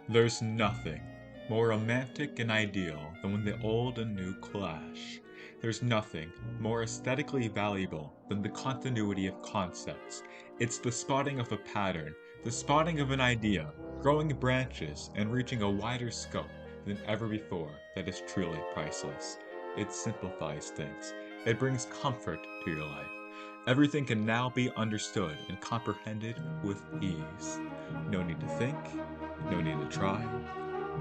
There's nothing more romantic and ideal than when the old and new clash. There's nothing more aesthetically valuable than the continuity of concepts. It's the spotting of a pattern, the spotting of an idea, growing branches and reaching a wider scope than ever before that is truly priceless. It simplifies things. It brings comfort to your life. Everything can now be understood and comprehended with ease. No need to think, no need to try.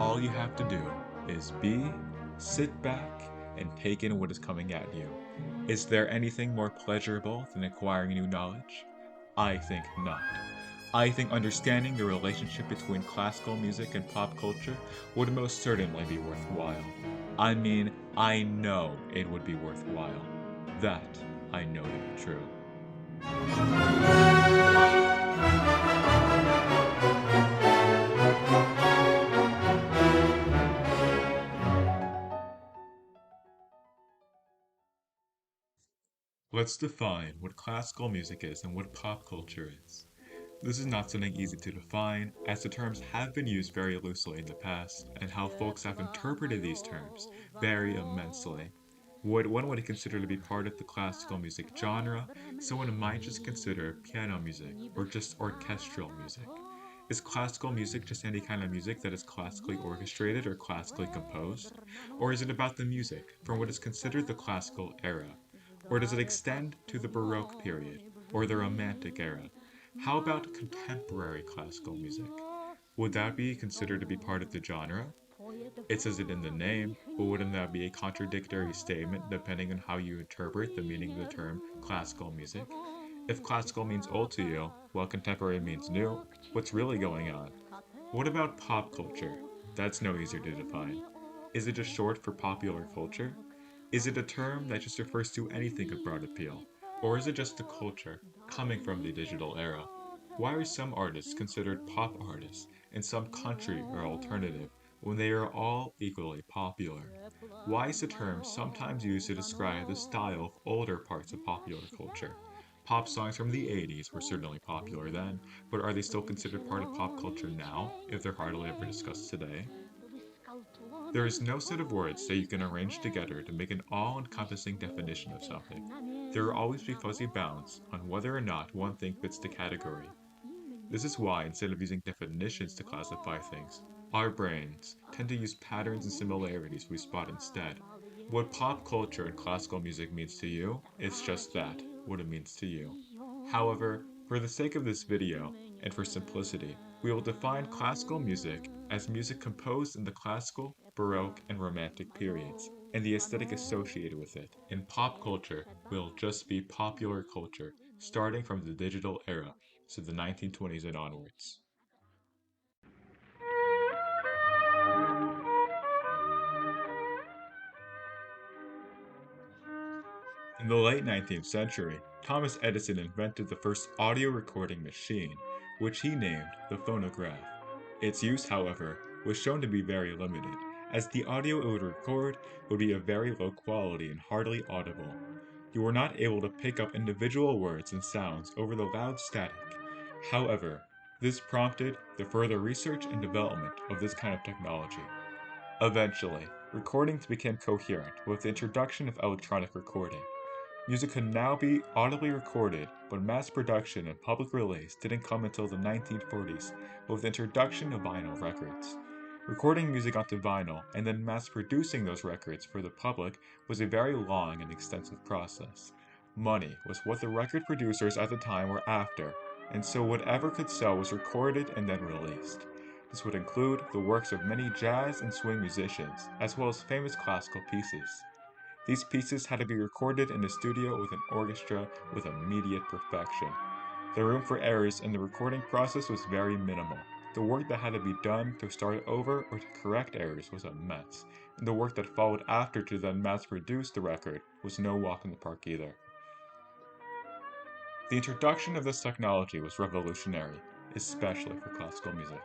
All you have to do is be, sit back, and take in what is coming at you. Is there anything more pleasurable than acquiring new knowledge? I think not. I think understanding the relationship between classical music and pop culture would most certainly be worthwhile. I mean, I know it would be worthwhile. That I know to be true. Let's define what classical music is and what pop culture is. This is not something easy to define, as the terms have been used very loosely in the past, and how folks have interpreted these terms vary immensely. What one would consider to be part of the classical music genre, someone might just consider piano music or just orchestral music. Is classical music just any kind of music that is classically orchestrated or classically composed? Or is it about the music from what is considered the classical era? Or does it extend to the Baroque period or the Romantic era? How about contemporary classical music? Would that be considered to be part of the genre? It says it in the name, but wouldn't that be a contradictory statement depending on how you interpret the meaning of the term classical music? If classical means old to you, while contemporary means new, what's really going on? What about pop culture? That's no easier to define. Is it just short for popular culture? Is it a term that just refers to anything of broad appeal? Or is it just a culture coming from the digital era? Why are some artists considered pop artists and some country or alternative when they are all equally popular? Why is the term sometimes used to describe the style of older parts of popular culture? Pop songs from the 80s were certainly popular then, but are they still considered part of pop culture now, if they're hardly ever discussed today? There is no set of words that you can arrange together to make an all-encompassing definition of something. There will always be fuzzy bounds on whether or not one thing fits the category. This is why, instead of using definitions to classify things, our brains tend to use patterns and similarities we spot instead. What pop culture and classical music means to you is just that, what it means to you. However, for the sake of this video, and for simplicity, we will define classical music as music composed in the classical, Baroque, and Romantic periods, and the aesthetic associated with it. And pop culture will just be popular culture, starting from the digital era, so the 1920s and onwards. In the late 19th century, Thomas Edison invented the first audio recording machine, which he named the phonograph. Its use, however, was shown to be very limited, as the audio it would record would be of very low quality and hardly audible. You were not able to pick up individual words and sounds over the loud static. However, this prompted the further research and development of this kind of technology. Eventually, recordings became coherent with the introduction of electronic recording. Music could now be audibly recorded, but mass production and public release didn't come until the 1940s with the introduction of vinyl records. Recording music onto vinyl and then mass producing those records for the public was a very long and extensive process. Money was what the record producers at the time were after, and so whatever could sell was recorded and then released. This would include the works of many jazz and swing musicians, as well as famous classical pieces. These pieces had to be recorded in a studio with an orchestra with immediate perfection. The room for errors in the recording process was very minimal. The work that had to be done to start over or to correct errors was a mess, and the work that followed after to then mass produce the record was no walk in the park either. The introduction of this technology was revolutionary, especially for classical music.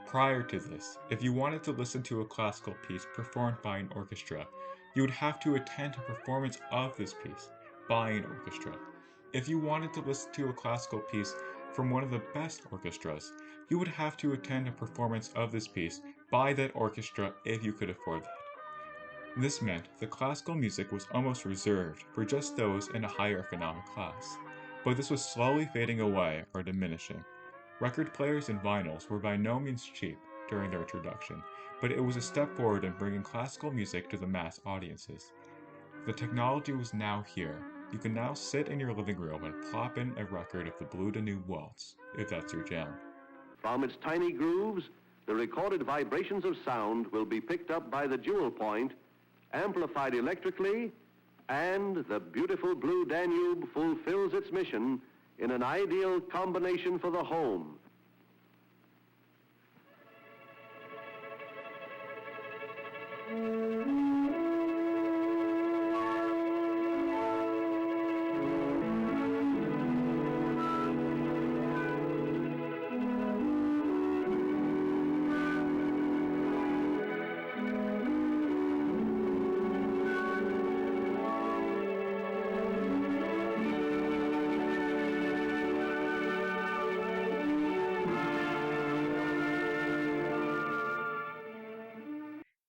Prior to this, if you wanted to listen to a classical piece performed by an orchestra, you would have to attend a performance of this piece by an orchestra. If you wanted to listen to a classical piece from one of the best orchestras, you would have to attend a performance of this piece by that orchestra if you could afford that. This meant that classical music was almost reserved for just those in a higher economic class. But this was slowly fading away or diminishing. Record players and vinyls were by no means cheap during their introduction, but it was a step forward in bringing classical music to the mass audiences. The technology was now here. You can now sit in your living room and plop in a record of the Blue Danube Waltz, if that's your jam. From its tiny grooves, the recorded vibrations of sound will be picked up by the jewel point, amplified electrically, and the beautiful Blue Danube fulfills its mission in an ideal combination for the home.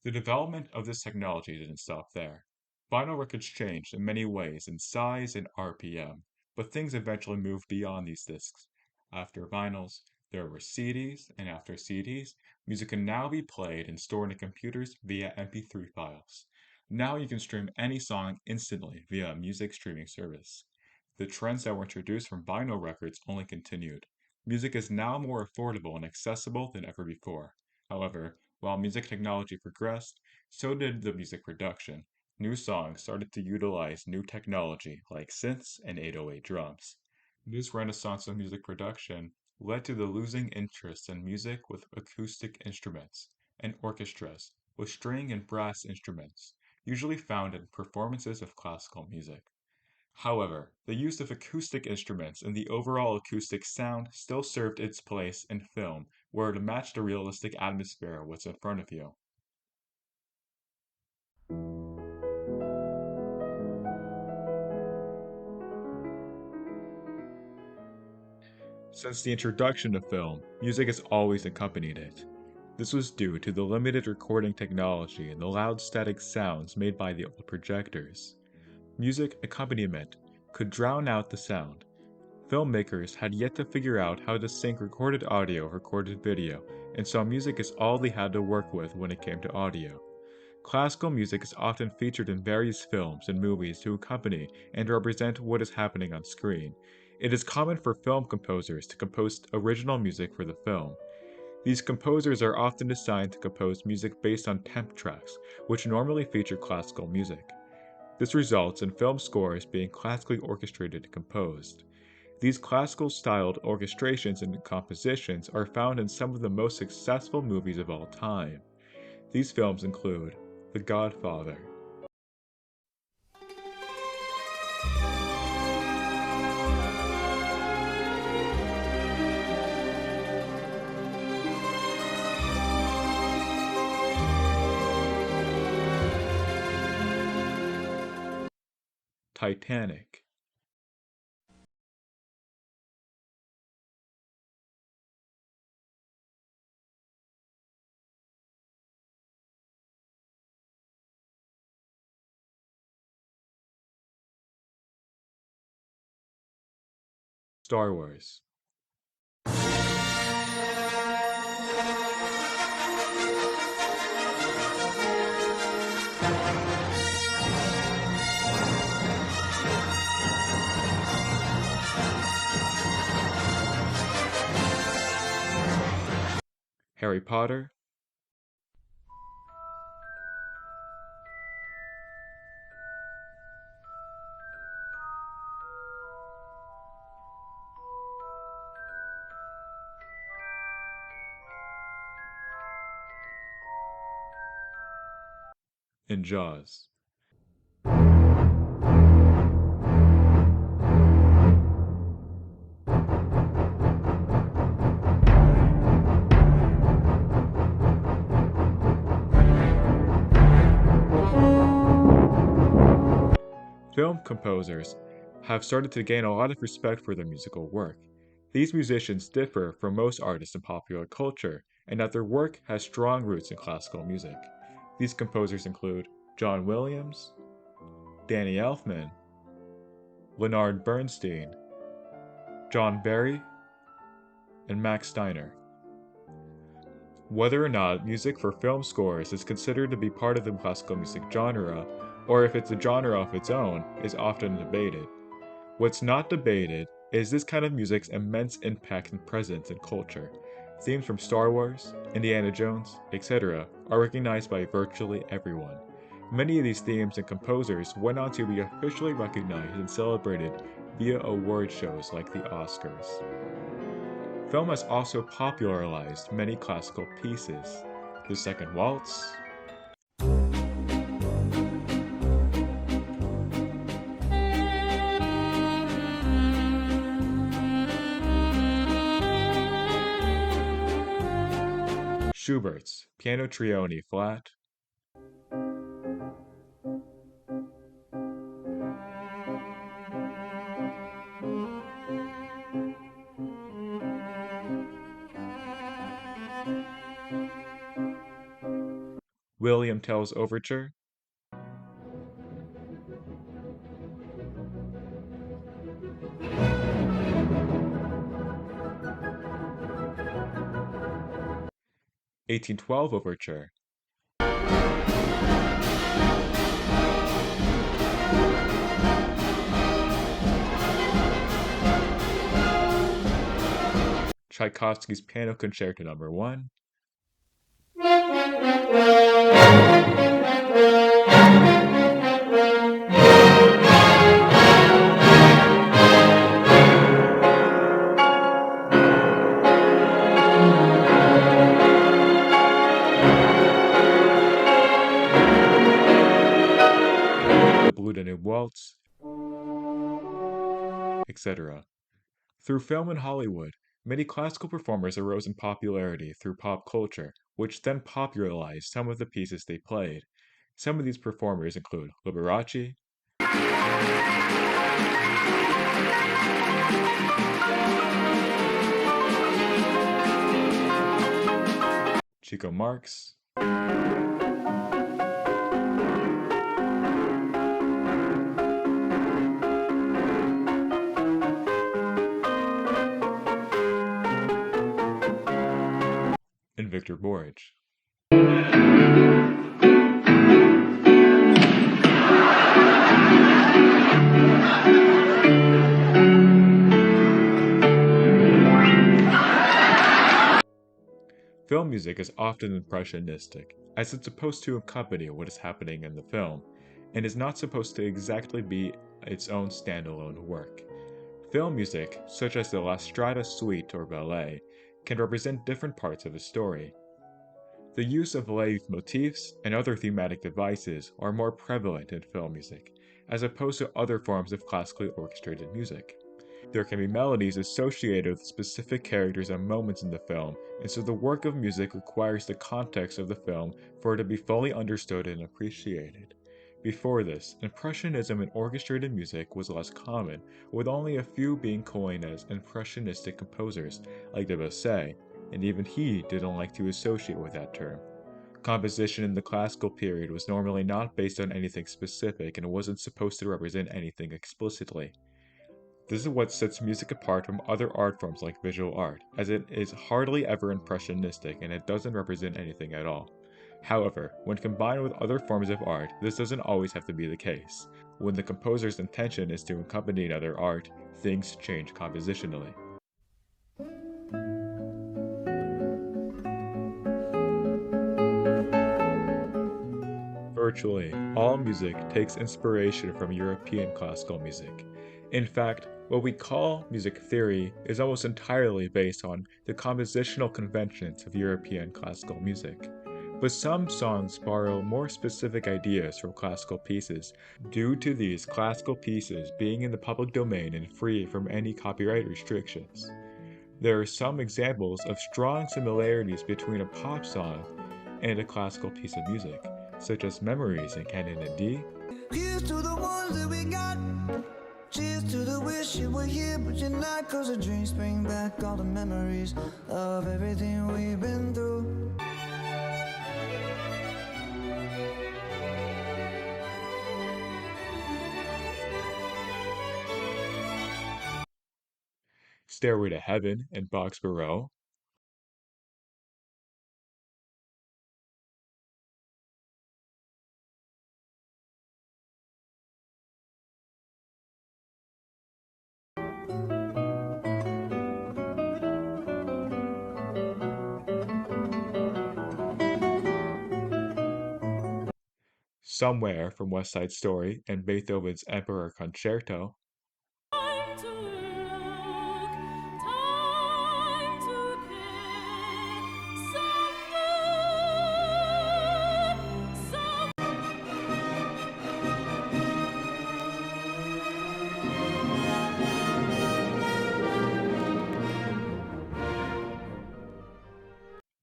The development of this technology didn't stop there. Vinyl records changed in many ways in size and RPM, but things eventually moved beyond these discs. After vinyls, there were CDs, and after CDs, music can now be played and stored in computers via MP3 files. Now you can stream any song instantly via a music streaming service. The trends that were introduced from vinyl records only continued. Music is now more affordable and accessible than ever before. However, while music technology progressed, so did the music production. New songs started to utilize new technology like synths and 808 drums. This renaissance of music production led to the losing interest in music with acoustic instruments and orchestras with string and brass instruments, usually found in performances of classical music. However, the use of acoustic instruments and the overall acoustic sound still served its place in film, where it matched the realistic atmosphere what's in front of you. Since the introduction of film, music has always accompanied it. This was due to the limited recording technology and the loud static sounds made by the old projectors. Music accompaniment could drown out the sound. Filmmakers had yet to figure out how to sync recorded audio with recorded video, and so music is all they had to work with when it came to audio. Classical music is often featured in various films and movies to accompany and represent what is happening on screen. It is common for film composers to compose original music for the film. These composers are often assigned to compose music based on temp tracks, which normally feature classical music. This results in film scores being classically orchestrated and composed. These classical-styled orchestrations and compositions are found in some of the most successful movies of all time. These films include The Godfather, Titanic, Star Wars. Harry Potter, and Jaws. Film composers have started to gain a lot of respect for their musical work. These musicians differ from most artists in popular culture, and that their work has strong roots in classical music. These composers include John Williams, Danny Elfman, Leonard Bernstein, John Barry, and Max Steiner. Whether or not music for film scores is considered to be part of the classical music genre, or if it's a genre of its own, is often debated. What's not debated is this kind of music's immense impact and presence in culture. Themes from Star Wars, Indiana Jones, etc. are recognized by virtually everyone. Many of these themes and composers went on to be officially recognized and celebrated via award shows like the Oscars. Film has also popularized many classical pieces. The Second Waltz, Schubert's Piano Trio in E flat, William Tell's Overture, (1812) Overture, Tchaikovsky's Piano Concerto No. 1, the Blue Danube Waltz, etc. Through film and Hollywood, many classical performers arose in popularity through pop culture, which then popularized some of the pieces they played. Some of these performers include Liberace, Chico Marx, and Victor Borge. Film music is often impressionistic, as it's supposed to accompany what is happening in the film, and is not supposed to exactly be its own standalone work. Film music, such as the La Strada Suite or ballet, can represent different parts of a story. The use of leitmotifs and other thematic devices are more prevalent in film music, as opposed to other forms of classically orchestrated music. There can be melodies associated with specific characters and moments in the film, and so the work of music requires the context of the film for it to be fully understood and appreciated. Before this, Impressionism in orchestrated music was less common, with only a few being coined as impressionistic composers, like Debussy, and even he didn't like to associate with that term. Composition in the classical period was normally not based on anything specific and wasn't supposed to represent anything explicitly. This is what sets music apart from other art forms like visual art, as it is hardly ever impressionistic and it doesn't represent anything at all. However, when combined with other forms of art, this doesn't always have to be the case. When the composer's intention is to accompany another art, things change compositionally. Virtually all music takes inspiration from European classical music. In fact, what we call music theory is almost entirely based on the compositional conventions of European classical music. But some songs borrow more specific ideas from classical pieces due to these classical pieces being in the public domain and free from any copyright restrictions. There are some examples of strong similarities between a pop song and a classical piece of music, such as Memories in Canon in D, Here's to the ones that we got. Cheers to the wish you were here, but you're Midnight 'cause the dreams bring back all the memories of everything we've been through. Stairway to Heaven in Boxborough, Somewhere from West Side Story and Beethoven's Emperor Concerto, Time to look, time to care.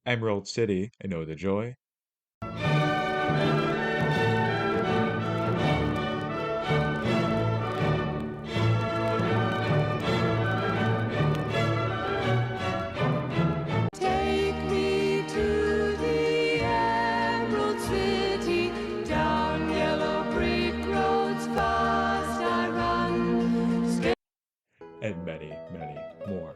Emerald City and Oh the Joy, Take me to the Emerald City, down yellow brick roads fast I run. and many, many more.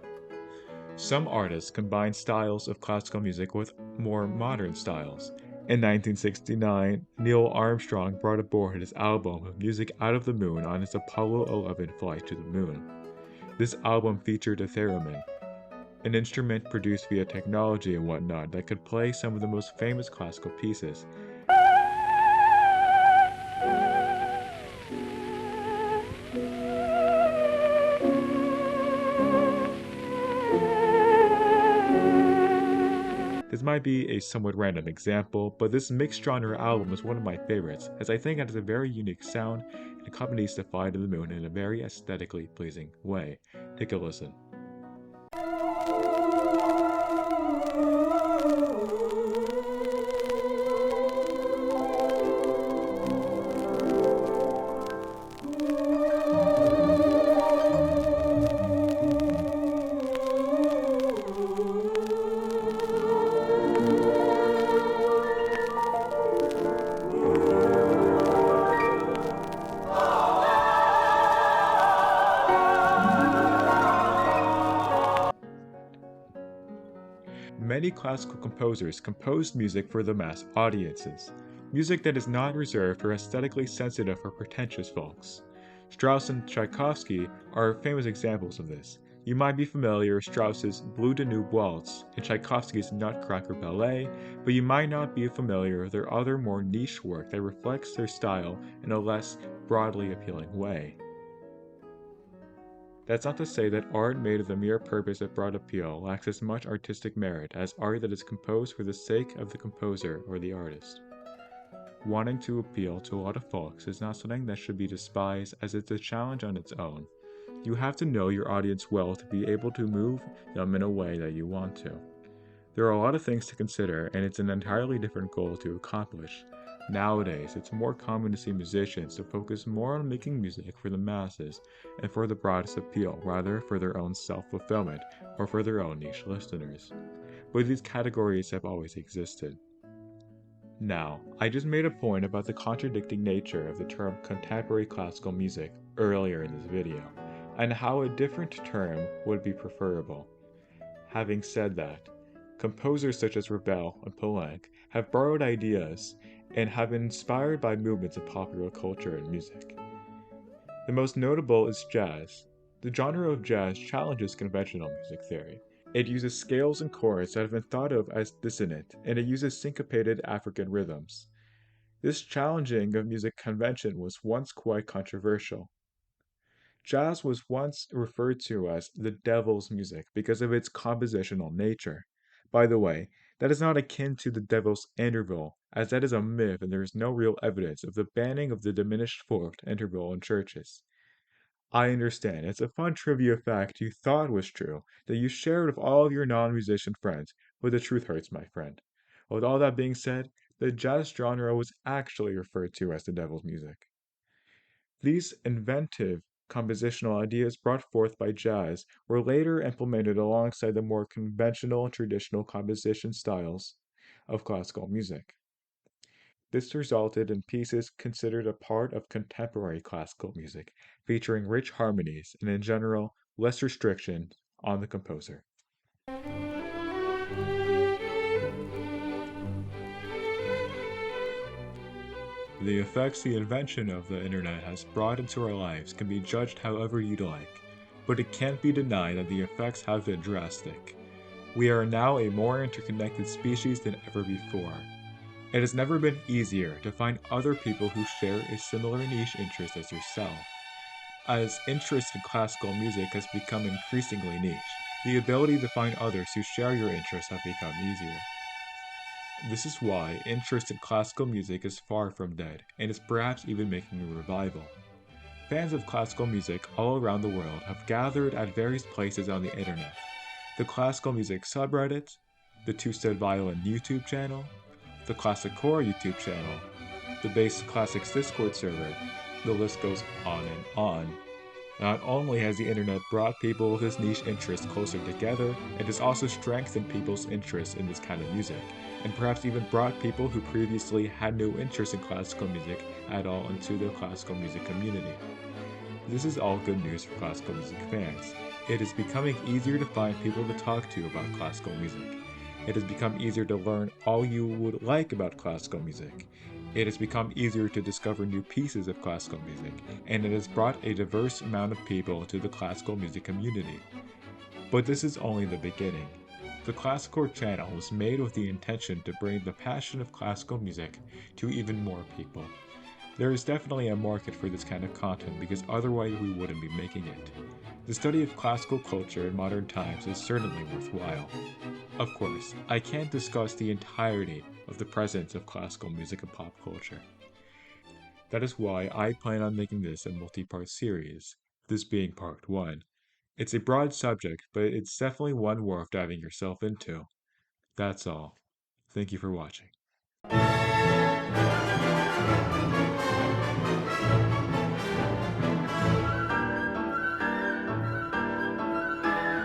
Some artists combine styles of classical music with more modern styles. In 1969, Neil Armstrong brought aboard his album of Music Out of the Moon on his Apollo 11 flight to the moon. This album featured a theremin, an instrument produced via technology and whatnot that could play some of the most famous classical pieces. This might be a somewhat random example, but this mixed genre album is one of my favorites, as I think it has a very unique sound and accompanies the flight to the moon in a very aesthetically pleasing way. Take a listen. Many classical composers composed music for the mass audiences, music that is not reserved for aesthetically sensitive or pretentious folks. Strauss and Tchaikovsky are famous examples of this. You might be familiar with Strauss's Blue Danube Waltz and Tchaikovsky's Nutcracker Ballet, but you might not be familiar with their other more niche work that reflects their style in a less broadly appealing way. That's not to say that art made of the mere purpose of broad appeal lacks as much artistic merit as art that is composed for the sake of the composer or the artist. Wanting to appeal to a lot of folks is not something that should be despised, as it's a challenge on its own. You have to know your audience well to be able to move them in a way that you want to. There are a lot of things to consider, and it's an entirely different goal to accomplish. Nowadays, it's more common to see musicians to focus more on making music for the masses and for the broadest appeal, rather for their own self-fulfillment or for their own niche listeners. But these categories have always existed. Now, I just made a point about the contradicting nature of the term contemporary classical music earlier in this video, and how a different term would be preferable. Having said that, composers such as Ravel and Poulenc have borrowed ideas and have been inspired by movements in popular culture and music. The most notable is jazz. The genre of jazz challenges conventional music theory. It uses scales and chords that have been thought of as dissonant, and it uses syncopated African rhythms. This challenging of music convention was once quite controversial. Jazz was once referred to as the devil's music because of its compositional nature. By the way, that is not akin to the devil's interval, as that is a myth and there is no real evidence of the banning of the diminished fourth interval in churches. I understand, it's a fun trivia fact you thought was true, that you shared with all of your non-musician friends, but the truth hurts, my friend. With all that being said, the jazz genre was actually referred to as the devil's music. These inventive Compositional ideas brought forth by jazz were later implemented alongside the more conventional and traditional composition styles of classical music. This resulted in pieces considered a part of contemporary classical music, featuring rich harmonies and, in general, less restriction on the composer. The effects the invention of the internet has brought into our lives can be judged however you'd like, but it can't be denied that the effects have been drastic. We are now a more interconnected species than ever before. It has never been easier to find other people who share a similar niche interest as yourself. As interest in classical music has become increasingly niche, the ability to find others who share your interests have become easier. This is why interest in classical music is far from dead, and is perhaps even making a revival. Fans of classical music all around the world have gathered at various places on the internet. The classical music subreddit, the Two-Stud Violin YouTube channel, the Classic Core YouTube channel, the Bass Classics Discord server, the list goes on and on. Not only has the internet brought people with this niche interest closer together, it has also strengthened people's interest in this kind of music, and perhaps even brought people who previously had no interest in classical music at all into the classical music community. This is all good news for classical music fans. It is becoming easier to find people to talk to about classical music. It has become easier to learn all you would like about classical music. It has become easier to discover new pieces of classical music, and it has brought a diverse amount of people to the classical music community. But this is only the beginning. The Classicore channel was made with the intention to bring the passion of classical music to even more people. There is definitely a market for this kind of content because otherwise we wouldn't be making it. The study of classical culture in modern times is certainly worthwhile. Of course, I can't discuss the entirety of the presence of classical music in pop culture. That is why I plan on making this a multi-part series, this being part 1. It's a broad subject, but it's definitely one worth diving yourself into. That's all. Thank you for watching.